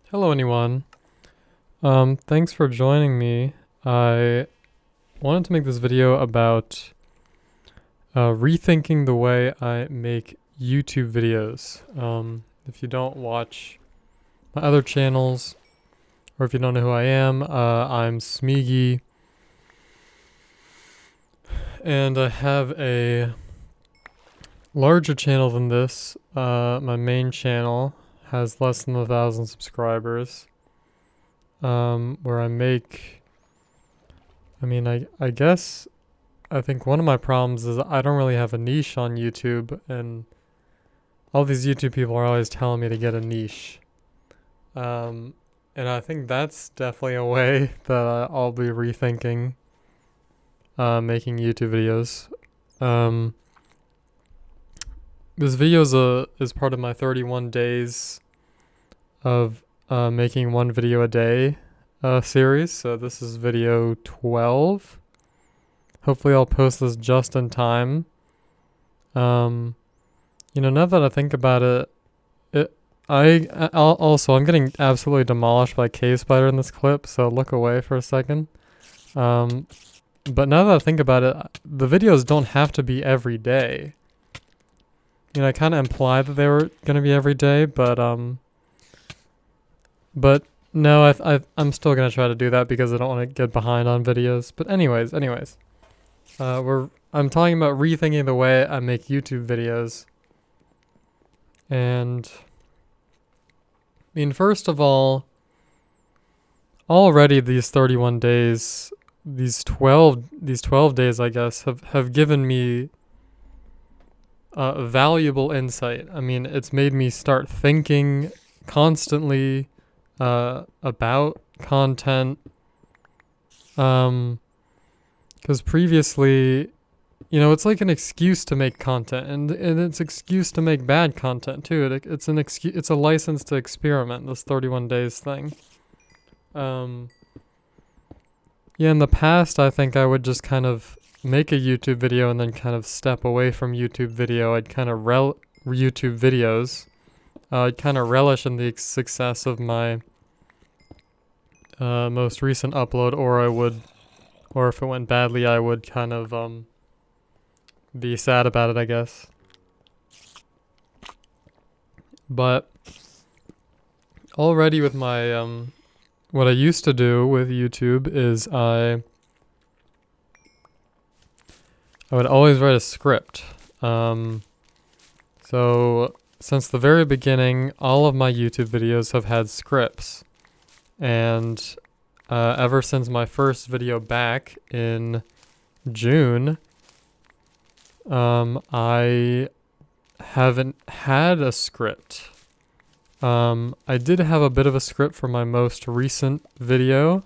Hello, anyone. Thanks for joining me. I wanted to make this video about rethinking the way I make YouTube videos. If you don't watch my other channels, or if you don't know who I am, I'm Smeagy, and I have a larger channel than this. My main channel has less than 1,000 subscribers. Where I make, I guess, I think one of my problems is I don't really have a niche on YouTube, and all these YouTube people are always telling me to get a niche. And I think that's definitely a way that I'll be rethinking, making YouTube videos. This video is part of my 31 days of making one video a day series. So this is video 12. Hopefully I'll post this just in time. Now that I think about it, I'm getting absolutely demolished by Cave Spider in this clip, so look away for a second. But now that I think about it, the videos don't have to be every day. I kind of implied that they were gonna be every day, but no, I'm still gonna try to do that because I don't want to get behind on videos. But anyways, I'm talking about rethinking the way I make YouTube videos. And first of all, already these 31 days, these 12 days, I guess, have given me valuable insight. It's made me start thinking constantly about content, because previously, it's like an excuse to make content, and it's excuse to make bad content too. It's a license to experiment, this 31 days thing. In the past, I think I would just kind of make a YouTube video and then kind of step away from YouTube video. I'd kind of YouTube videos. I'd kind of relish in the success of my most recent upload, or if it went badly, I would kind of be sad about it, I guess. But already with my what I used to do with YouTube is I would always write a script. So since the very beginning, all of my YouTube videos have had scripts. And ever since my first video back in June, I haven't had a script. I did have a bit of a script for my most recent video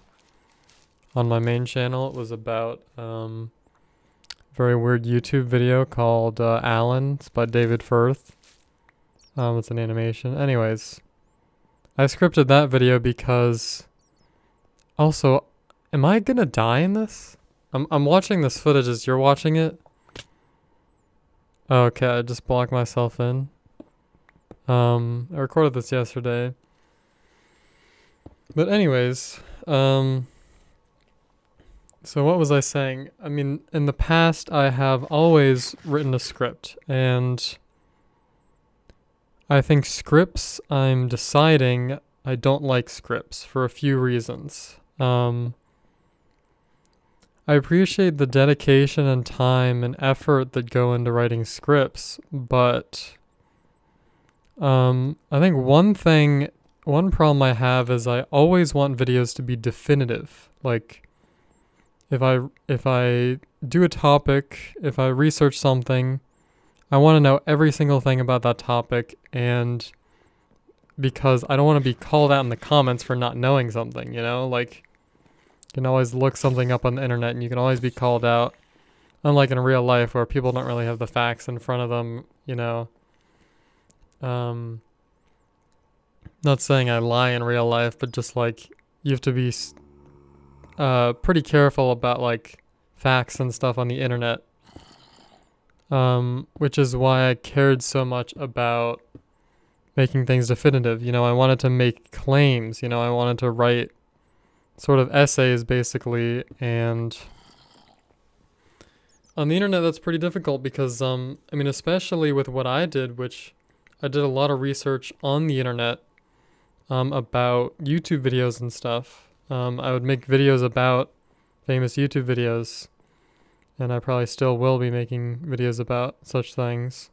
on my main channel. It was about very weird YouTube video called Alan. It's by David Firth. It's an animation. Anyways, I scripted that video because... Also, am I gonna die in this? I'm watching this footage as you're watching it. Okay, I just blocked myself in. I recorded this yesterday. But anyways, so what was I saying? In the past, I have always written a script, and I think scripts, I'm deciding I don't like scripts for a few reasons. I appreciate the dedication and time and effort that go into writing scripts, but I think one problem I have is I always want videos to be definitive. Like, if I do a topic, if I research something, I want to know every single thing about that topic, and because I don't want to be called out in the comments for not knowing something, like, you can always look something up on the internet and you can always be called out, unlike in real life where people don't really have the facts in front of them. Not saying I lie in real life, but just like, you have to be pretty careful about like facts and stuff on the internet, which is why I cared so much about making things definitive. You know, I wanted to make claims. You know, I wanted to write sort of essays basically, and on the internet that's pretty difficult because I mean, especially with what I did, which I did a lot of research on the internet about YouTube videos and stuff. I would make videos about famous YouTube videos, and I probably still will be making videos about such things.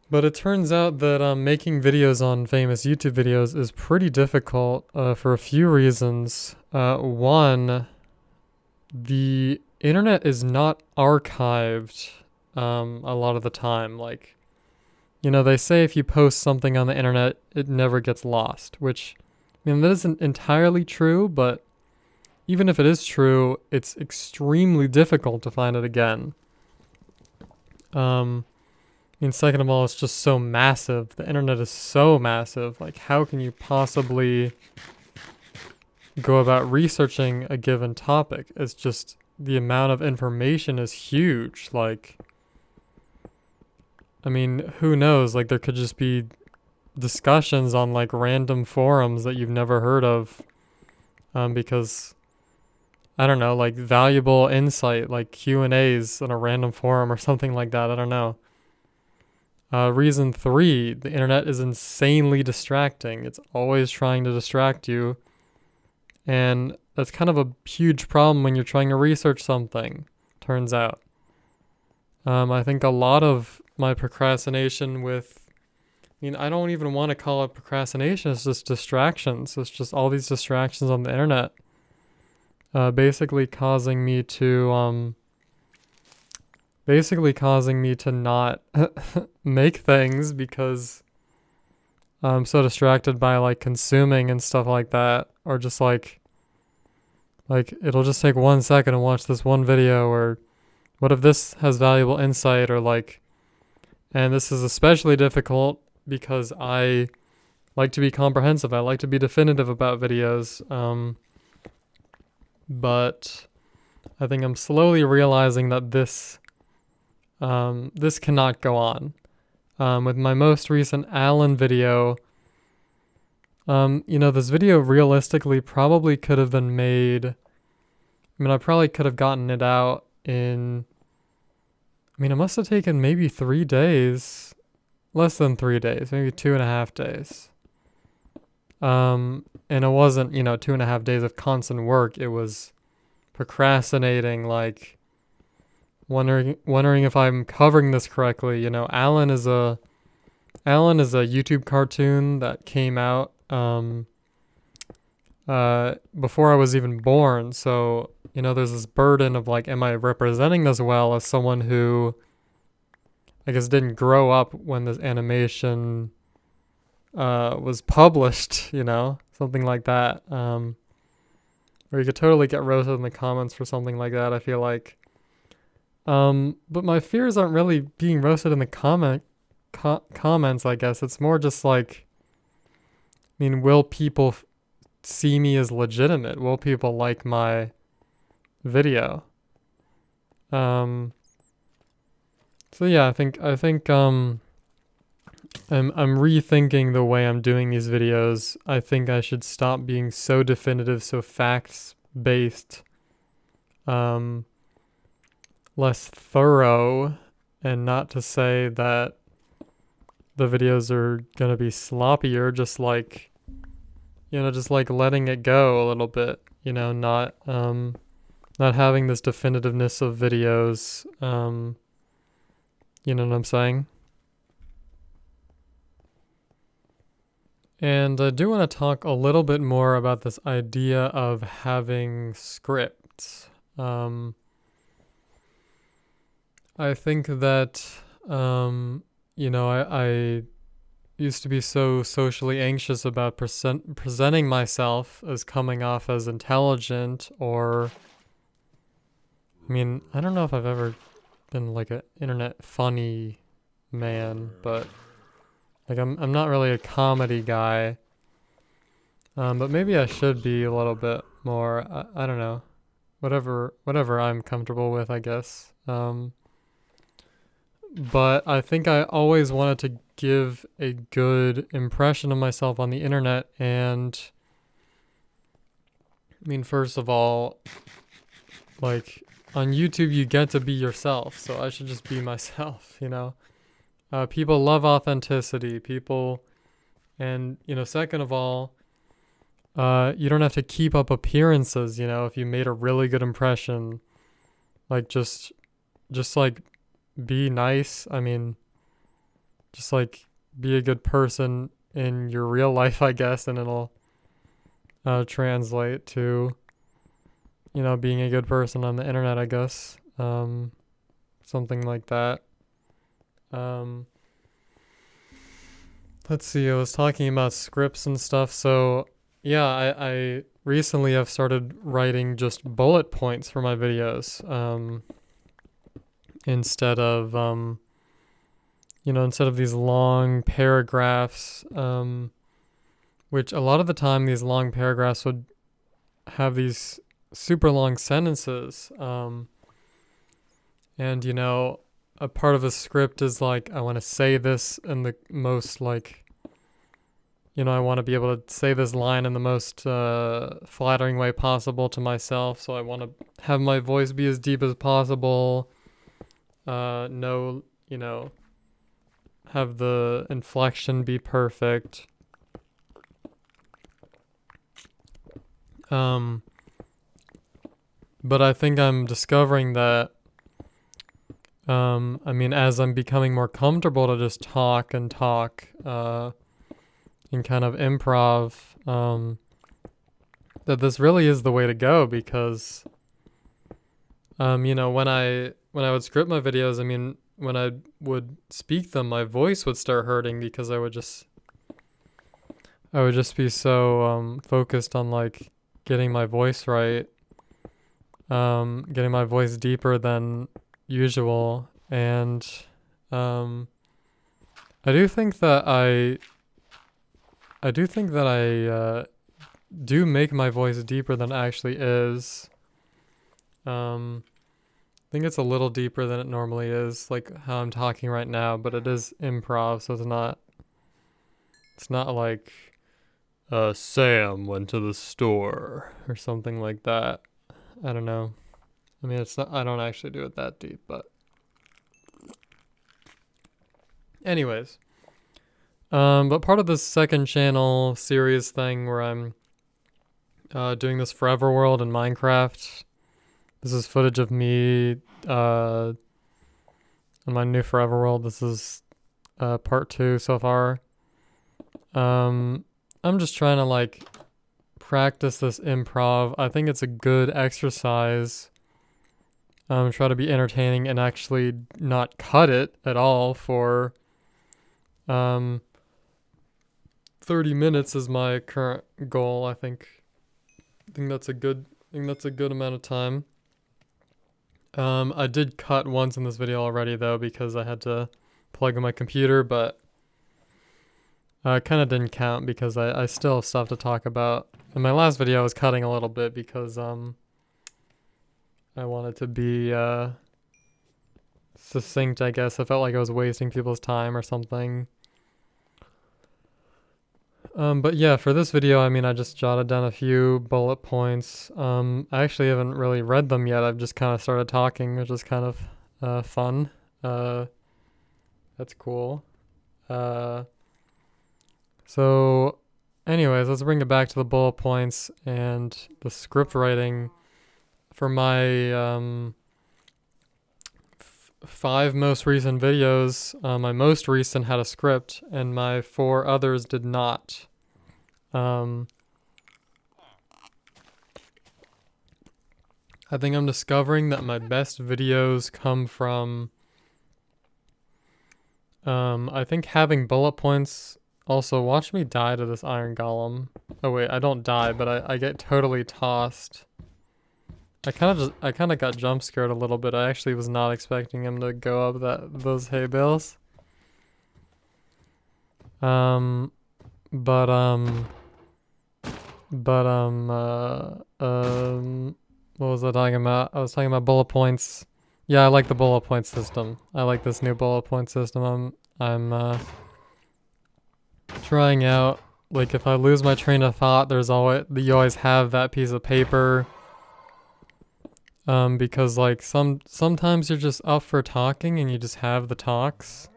But it turns out that making videos on famous YouTube videos is pretty difficult for a few reasons. One, the internet is not archived a lot of the time. Like, you know, they say if you post something on the internet, it never gets lost, which, I mean, that isn't entirely true, but even if it is true, it's extremely difficult to find it again. I mean, second of all, it's just so massive. The internet is so massive. Like, how can you possibly go about researching a given topic? It's just the amount of information is huge. Like, I mean, who knows? Like, there could just be discussions on like random forums that you've never heard of, because I don't know, like valuable insight, like Q&As on a random forum or something like that. I don't know. Reason 3, the internet is insanely distracting. It's always trying to distract you. And that's kind of a huge problem when you're trying to research something, turns out. I think a lot of my procrastination with, I mean, I don't even want to call it procrastination. It's just distractions. It's just all these distractions on the internet, basically causing me to not make things because I'm so distracted by like consuming and stuff like that, or just like it'll just take 1 second to watch this one video, or what if this has valuable insight, or like, and this is especially difficult because I like to be comprehensive. I like to be definitive about videos. But I think I'm slowly realizing that this cannot go on. With my most recent Alan video, you know, this video realistically probably could have been made. I mean, I probably could have gotten it out in, I mean, it must have taken maybe 3 days, less than 3 days, maybe 2.5 days. And it wasn't, you know, 2.5 days of constant work. It was procrastinating, like wondering if I'm covering this correctly. You know, Alan is a YouTube cartoon that came out before I was even born. So, you know, there's this burden of like, am I representing this well as someone who I guess didn't grow up when this animation was published, you know, something like that. Or you could totally get roasted in the comments for something like that, I feel like. But my fears aren't really being roasted in the comments, I guess. It's more just like, I mean, will people see me as legitimate? Will people like my video? So yeah, I think I'm rethinking the way I'm doing these videos. I think I should stop being so definitive, so facts based, less thorough, and not to say that the videos are gonna be sloppier, just like, you know, just like letting it go a little bit, you know, not having this definitiveness of videos. You know what I'm saying? And I do want to talk a little bit more about this idea of having scripts. I think that, you know, I used to be so socially anxious about presenting myself as coming off as intelligent, or, I mean, I don't know if I've ever been like an internet funny man, but like I'm not really a comedy guy. But maybe I should be a little bit more. I don't know. Whatever I'm comfortable with, I guess. but I think I always wanted to give a good impression of myself on the internet. And I mean, first of all, like on YouTube, you get to be yourself. So I should just be myself, you know? People love authenticity. And, you know, second of all, you don't have to keep up appearances, you know, if you made a really good impression. Like, just like, be nice. I mean, just like, be a good person in your real life, I guess, and it'll translate to, you know, being a good person on the internet, I guess. Something like that. Let's see, I was talking about scripts and stuff. So, yeah, I recently have started writing just bullet points for my videos. Instead of, you know, instead of these long paragraphs, which a lot of the time these long paragraphs would have these super long sentences. And, you know, a part of a script is like, I want to say this in the most, like, you know, I want to be able to say this line in the most flattering way possible to myself. So I want to have my voice be as deep as possible. No, you know, have the inflection be perfect. But I think I'm discovering that, I mean, as I'm becoming more comfortable to just talk and kind of improv, that this really is the way to go because, you know, when I would script my videos, I mean, when I would speak them, my voice would start hurting because I would just be so focused on like getting my voice right, getting my voice deeper than usual, and I do think that I do make my voice deeper than it actually is. I think it's a little deeper than it normally is, like how I'm talking right now, but it is improv, so it's not like Sam went to the store or something like that. I don't know. I mean, it's not, I don't actually do it that deep, but anyways. But part of this second channel series thing where I'm doing this Forever World in Minecraft. This is footage of me in my new Forever World. This is part 2 so far. I'm just trying to like practice this improv. I think it's a good exercise. Try to be entertaining and actually not cut it at all for 30 minutes is my current goal. I think that's a good amount of time. I did cut once in this video already though because I had to plug in my computer, but it kind of didn't count because I still have stuff to talk about. In my last video I was cutting a little bit because I wanted to be succinct, I guess. I felt like I was wasting people's time or something. But yeah, for this video, I mean, I just jotted down a few bullet points. I actually haven't really read them yet. I've just kind of started talking, which is kind of fun. That's cool. So anyways, let's bring it back to the bullet points and the script writing. For my 5 most recent videos, my most recent had a script and my 4 others did not. I think I'm discovering that my best videos come from I think having bullet points. Also, watch me die to this iron golem. Oh wait, I don't die, but I get totally tossed. I kind of got jump scared a little bit. I actually was not expecting him to go up those hay bales. What was I talking about? I was talking about bullet points. Yeah, I like the bullet point system. I like this new bullet point system. I'm trying out. Like if I lose my train of thought, you always have that piece of paper. Because like sometimes you're just up for talking and you just have the talks.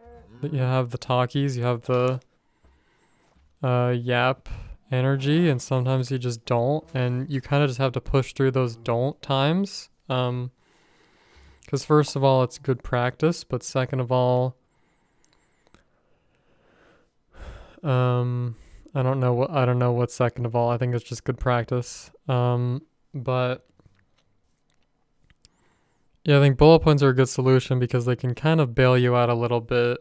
You have the talkies, you have the yap energy, and sometimes you just don't, and you kind of just have to push through those don't times. Because first of all, it's good practice, but second of all, I don't know what second of all. I think it's just good practice. But yeah, I think bullet points are a good solution because they can kind of bail you out a little bit.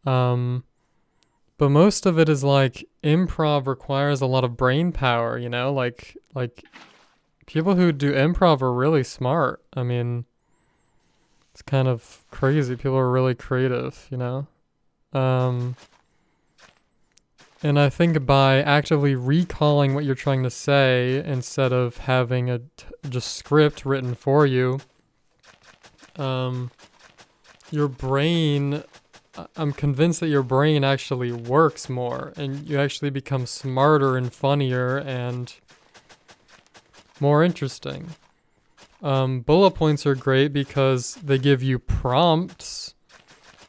But most of it is like improv requires a lot of brain power, you know? Like people who do improv are really smart. I mean, it's kind of crazy. People are really creative, you know? And I think by actively recalling what you're trying to say instead of having a just script written for you, your brain, I'm convinced that your brain actually works more and you actually become smarter and funnier and more interesting. Bullet points are great because they give you prompts,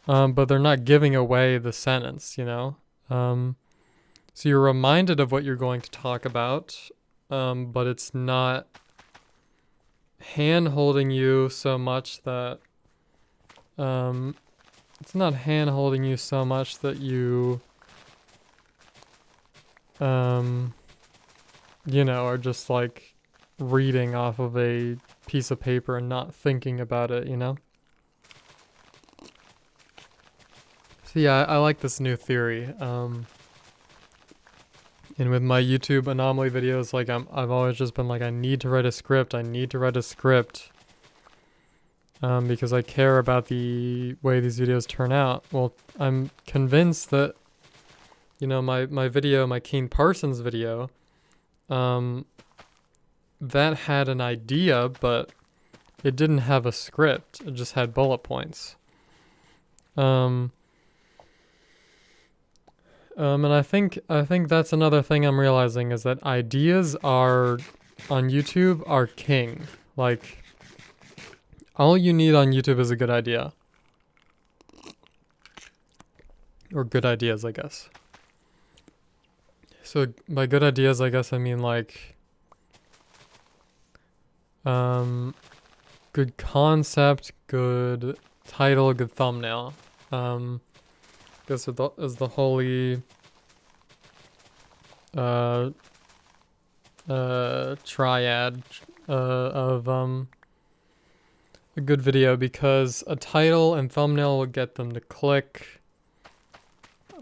but they're not giving away the sentence, you know? So you're reminded of what you're going to talk about, but it's not hand-holding you so much that it's not hand-holding you so much that you you know, are just like reading off of a piece of paper and not thinking about it, you know? So yeah, I like this new theory. And with my YouTube anomaly videos, like I've always just been like, I need to write a script. Because I care about the way these videos turn out. Well, I'm convinced that, you know, my video, my Keen Parsons video, that had an idea, but it didn't have a script. It just had bullet points. And I think that's another thing I'm realizing is that ideas are on YouTube are king. Like all you need on YouTube is a good idea. Or good ideas, I guess. So by good ideas, I guess I mean like good concept, good title, good thumbnail. Guess is the holy triad of a good video, because a title and thumbnail will get them to click,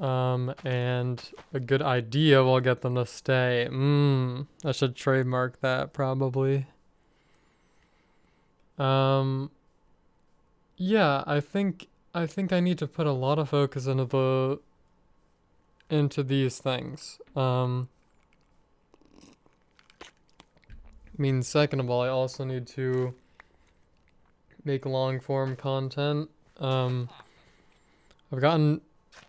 and a good idea will get them to stay. I should trademark that probably. Yeah, I think I need to put a lot of focus into these things. I mean, second of all, I also need to make long form content. I've gotten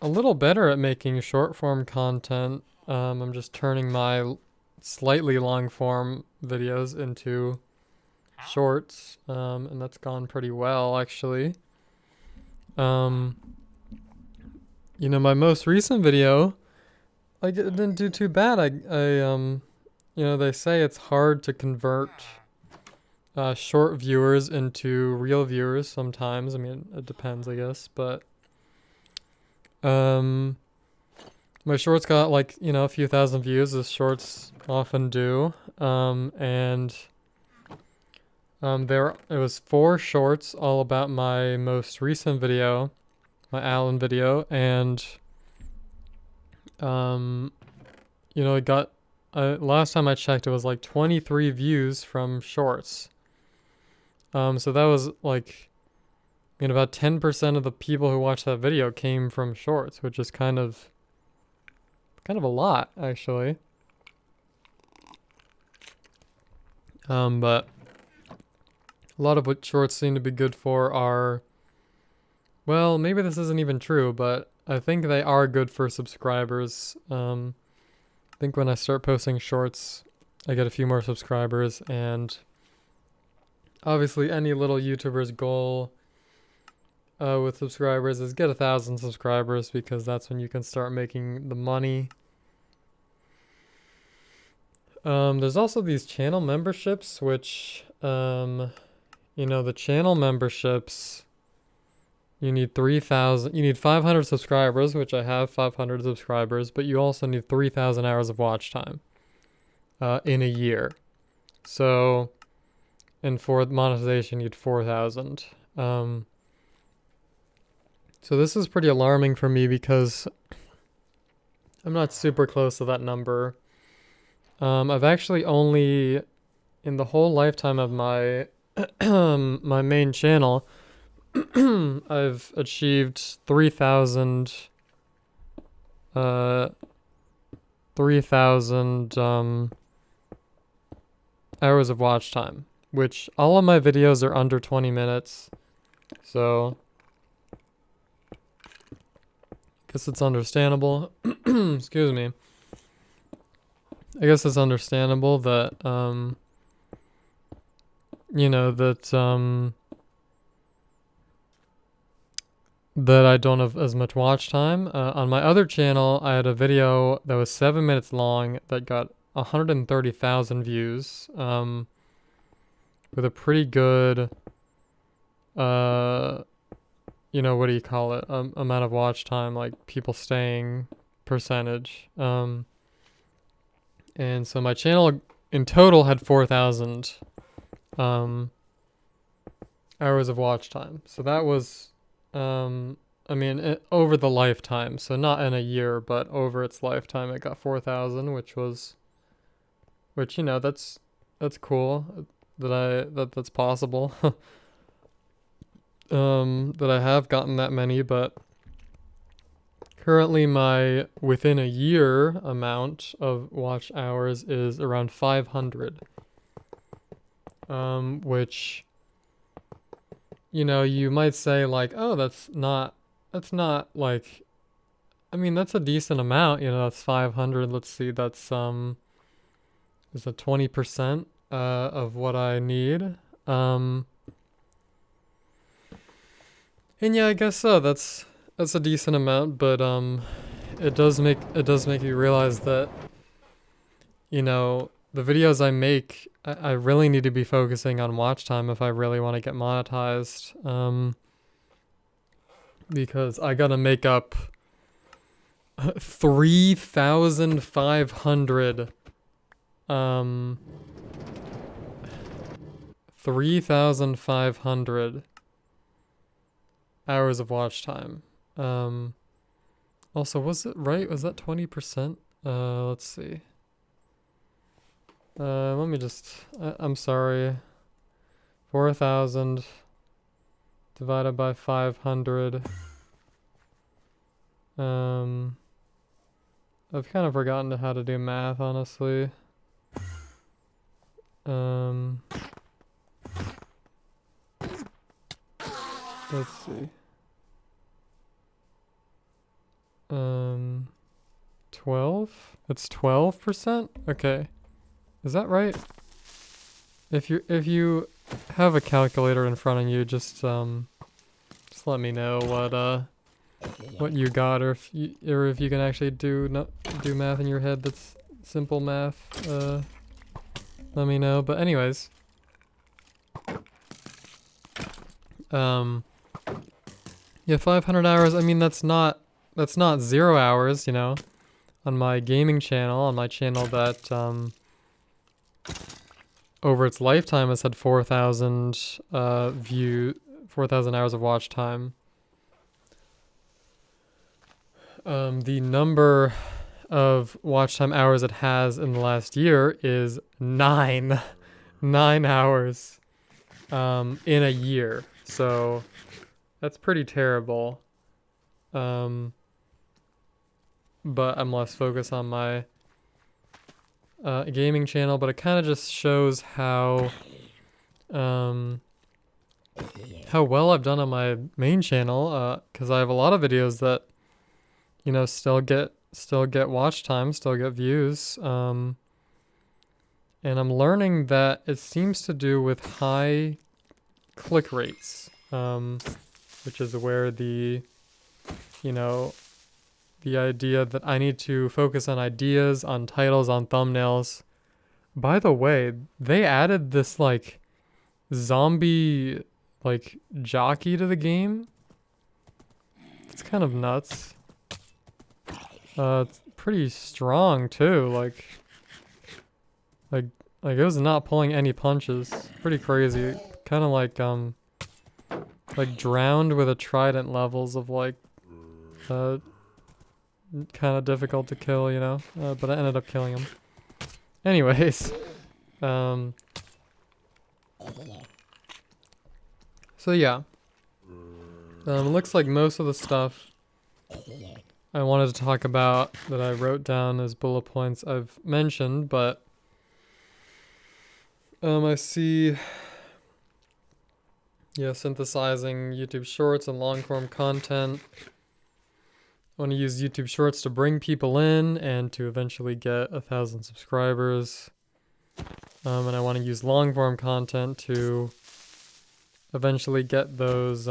a little better at making short form content. I'm just turning my slightly long form videos into shorts, and that's gone pretty well actually. You know, my most recent video, like it didn't do too bad. I you know, they say it's hard to convert short viewers into real viewers sometimes. I mean, it depends, I guess, but my shorts got like, you know, a few thousand views as shorts often do. And it was 4 shorts all about my most recent video, my Allen video, and you know, it got last time I checked, it was like 23 views from shorts. So that was like, you know, about 10% of the people who watched that video came from shorts, which is kind of a lot actually. But A lot of what shorts seem to be good for are, well, maybe this isn't even true, but I think they are good for subscribers. I think when I start posting shorts, I get a few more subscribers, and obviously any little YouTuber's goal with subscribers is get 1,000 subscribers, because that's when you can start making the money. There's also these channel memberships, which, you know, the channel memberships, you need 500 subscribers, which I have 500 subscribers, but you also need 3,000 hours of watch time, in a year. So, and for monetization, you need 4,000. So this is pretty alarming for me because I'm not super close to that number. I've actually only, in the whole lifetime of my my main channel, I've achieved 3,000 hours of watch time, which all of my videos are under 20 minutes. So guess it's understandable. Excuse me. I guess it's understandable that, you know, that I don't have as much watch time. On my other channel, I had a video that was 7 minutes long that got 130,000 views, with a pretty good, you know, what do you call it? Amount of watch time, like people staying percentage. And so my channel in total had 4,000 hours of watch time. So that was, I mean, over the lifetime. So not in a year, but over its lifetime, it got 4,000, which, you know, that's cool that's possible. That I have gotten that many, but currently my within a year amount of watch hours is around 500. Which, you know, you might say like, oh, that's not like, I mean, that's a decent amount, you know, that's 500. Let's see, that's, is that 20% of what I need? And yeah, I guess so. That's a decent amount, but it does make you realize that, you know, the videos I make, I really need to be focusing on watch time if I really want to get monetized. Because I gotta make up 3,500 hours of watch time. Also, was it right? Was that 20%? Let's see. Let me just, I'm sorry. 4,000 divided by 500. I've kind of forgotten how to do math, honestly. Let's see. 12? It's 12%? Okay. Is that right? If you have a calculator in front of you, just let me know what you got, or if you can actually do math in your head that's simple math. Let me know. But anyways, yeah, 500 hours. I mean, that's not 0 hours, you know. On my gaming channel, on my channel that over its lifetime has had 4,000 4,000 hours of watch time. The number of watch time hours it has in the last year is 9 hours in a year. So that's pretty terrible. But I'm less focused on my gaming channel, but it kind of just shows how how well I've done on my main channel, because I have a lot of videos that, you know, still get watch time, still get views. And I'm learning that it seems to do with high click rates, which is where you know, the idea that I need to focus on ideas, on titles, on thumbnails. By the way, they added this like zombie like jockey to the game. It's kind of nuts. It's pretty strong too. Like like it was not pulling any punches. Pretty crazy. Kind of like drowned with a trident levels of like kind of difficult to kill, you know. But I ended up killing him. Anyways, so yeah. It looks like most of the stuff I wanted to talk about that I wrote down as bullet points I've mentioned, but I see, yeah, synthesizing YouTube Shorts and long form content. I want to use YouTube Shorts to bring people in and to eventually get 1,000 subscribers. And I want to use long form content to eventually get those,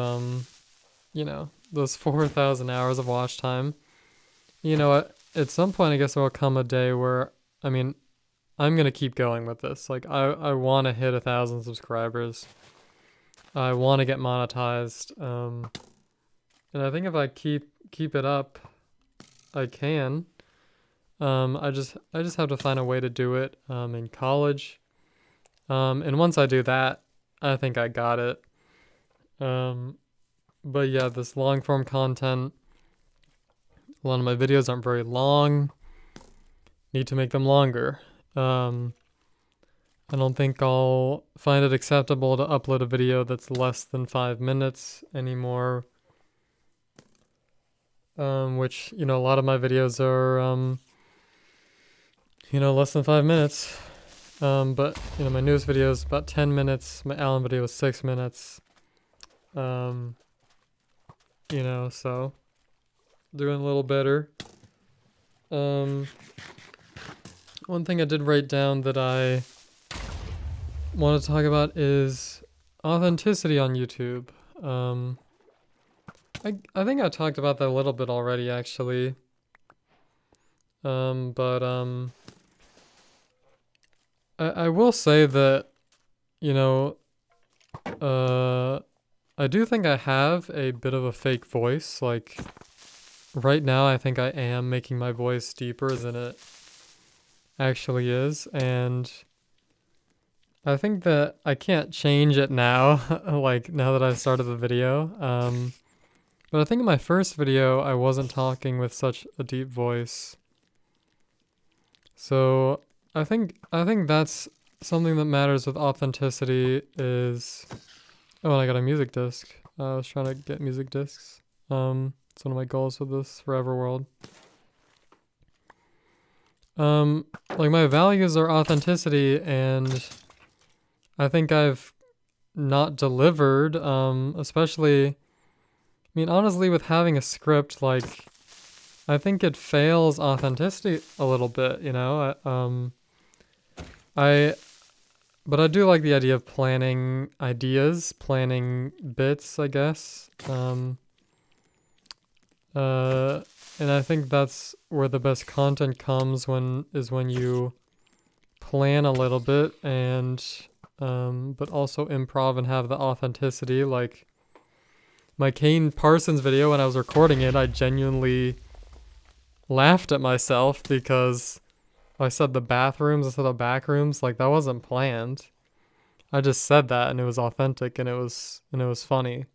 you know, those 4,000 hours of watch time. You know, at some point, I guess there will come a day where, I mean, I'm going to keep going with this. Like, I want to hit 1,000 subscribers. I want to get monetized. And I think if I keep it up, I can. I just have to find a way to do it in college. And once I do that, I think I got it. But yeah, this long form content, a lot of my videos aren't very long. Need to make them longer. I don't think I'll find it acceptable to upload a video that's less than 5 minutes anymore. Which, you know, a lot of my videos are, you know, less than 5 minutes. But, you know, my newest video is about 10 minutes. My Allen video was 6 minutes. You know, so doing a little better. One thing I did write down that I want to talk about is authenticity on YouTube. I think I talked about that a little bit already, actually. I will say that, you know, I do think I have a bit of a fake voice. Like, right now, I think I am making my voice deeper than it actually is, and I think that I can't change it now, like, now that I've started the video. But I think in my first video, I wasn't talking with such a deep voice. So I think that's something that matters with authenticity is... Oh, and I got a music disc. I was trying to get music discs. It's one of my goals with this Forever World. Like, my values are authenticity, and I think I've not delivered, especially... I mean, honestly, with having a script, like, I think it fails authenticity a little bit, you know? But I do like the idea of planning ideas, planning bits, I guess. And I think that's where the best content comes when you plan a little bit and, but also improv and have the authenticity, like, my Kane Parsons video, when I was recording it, I genuinely laughed at myself because I said the bathrooms instead of back rooms. Like, that wasn't planned. I just said that and it was authentic and it was funny.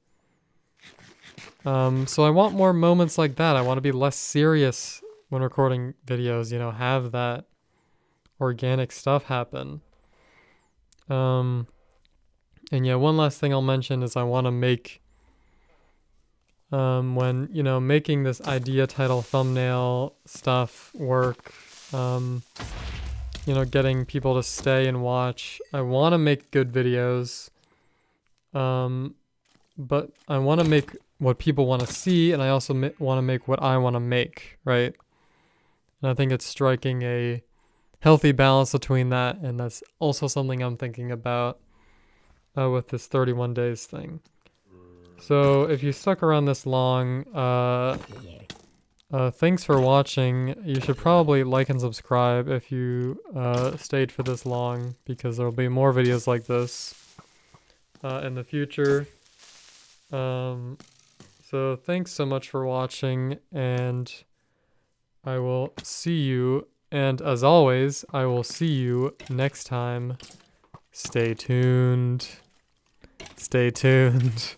So I want more moments like that. I want to be less serious when recording videos, you know, have that organic stuff happen. And yeah, one last thing I'll mention is I want to make when, you know, making this idea, title, thumbnail stuff work, you know, getting people to stay and watch. I want to make good videos. but I want to make what people want to see, and I also want to make what I want to make, right? And I think it's striking a healthy balance between that, and that's also something I'm thinking about with this 31 days thing. So if you stuck around this long, thanks for watching. You should probably like and subscribe if you stayed for this long, because there will be more videos like this in the future. So thanks so much for watching, and I will see you. And as always, I will see you next time. Stay tuned. Stay tuned.